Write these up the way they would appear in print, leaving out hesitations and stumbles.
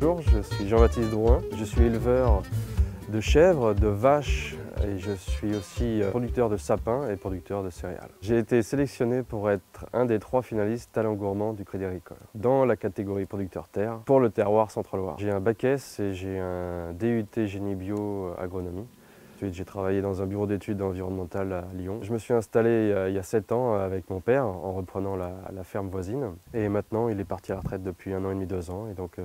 Bonjour, je suis Jean-Baptiste Drouin, je suis éleveur de chèvres, de vaches et je suis aussi producteur de sapins et producteur de céréales. J'ai été sélectionné pour être un des 3 finalistes talents gourmands du Crédit Agricole dans la catégorie producteur terre pour le terroir Centre-Loire. J'ai un bac S et j'ai un DUT génie bio agronomie. Ensuite, j'ai travaillé dans un bureau d'études environnementales à Lyon. Je me suis installé il y a 7 ans avec mon père en reprenant la ferme voisine. Et maintenant, il est parti à la retraite depuis 1 an et demi, 2 ans. Et donc,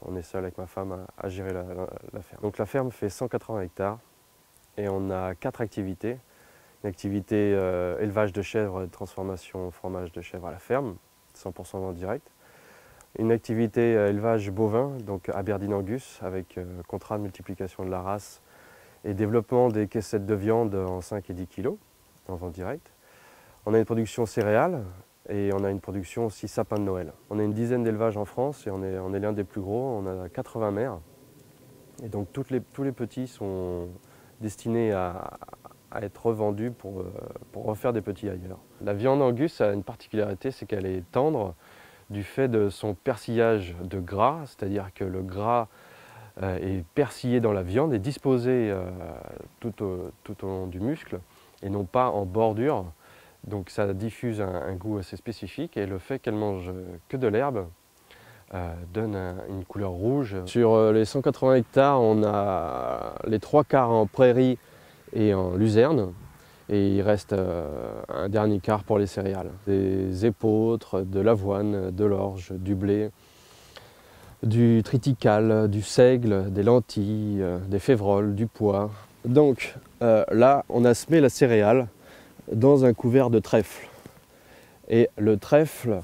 on est seul avec ma femme à gérer la ferme. Donc, la ferme fait 180 hectares et on a 4 activités. Une activité élevage de chèvres et transformation fromage de chèvre à la ferme, 100% en direct. Une activité élevage bovin, donc Aberdeen Angus, avec contrat de multiplication de la race et développement des caissettes de viande en 5 et 10 kg en vente directe. On a une production céréales et on a une production aussi sapin de Noël. On a une dizaine d'élevages en France et on est l'un des plus gros. On a 80 mères et donc tous les petits sont destinés à être revendus pour refaire des petits ailleurs. La viande Angus a une particularité, c'est qu'elle est tendre du fait de son persillage de gras, c'est-à-dire que le gras est persillé dans la viande et disposé tout au long du muscle et non pas en bordure. Donc ça diffuse un goût assez spécifique et le fait qu'elle mange que de l'herbe donne une couleur rouge. Sur les 180 hectares, on a les 3/4 en prairie et en luzerne et il reste un dernier quart pour les céréales. Des épeautres, de l'avoine, de l'orge, du blé, du triticale, du seigle, des lentilles, des févroles, du pois. Donc là, on a semé la céréale dans un couvert de trèfle. Et le trèfle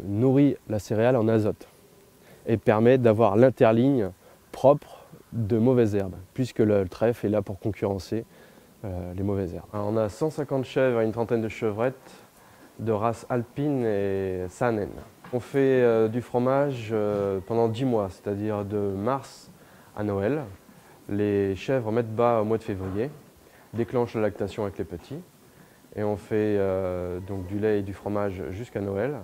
nourrit la céréale en azote et permet d'avoir l'interligne propre de mauvaises herbes, puisque le trèfle est là pour concurrencer les mauvaises herbes. Alors, on a 150 chèvres et une trentaine de chevrettes de race alpine et saanen. On fait du fromage pendant 10 mois, c'est-à-dire de mars à Noël. Les chèvres mettent bas au mois de février, déclenchent la lactation avec les petits. Et on fait donc du lait et du fromage jusqu'à Noël,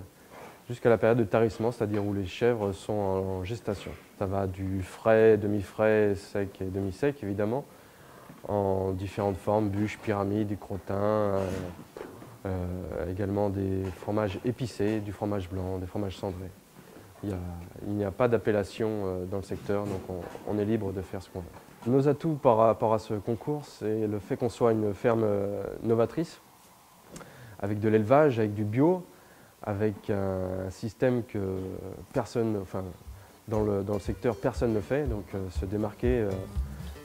jusqu'à la période de tarissement, c'est-à-dire où les chèvres sont en gestation. Ça va du frais, demi-frais, sec et demi-sec évidemment, en différentes formes, bûches, pyramides, du crottin, également des fromages épicés, du fromage blanc, des fromages cendrés. Il n'y a pas d'appellation dans le secteur, donc on est libre de faire ce qu'on veut. Nos atouts par rapport à ce concours, c'est le fait qu'on soit une ferme novatrice, avec de l'élevage, avec du bio, avec un système que personne, enfin, dans le secteur, personne ne fait, donc se démarquer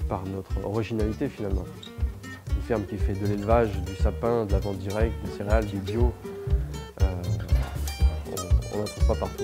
par notre originalité finalement. Une ferme qui fait de l'élevage, du sapin, de la vente directe, des céréales, du bio, on n'en trouve pas partout.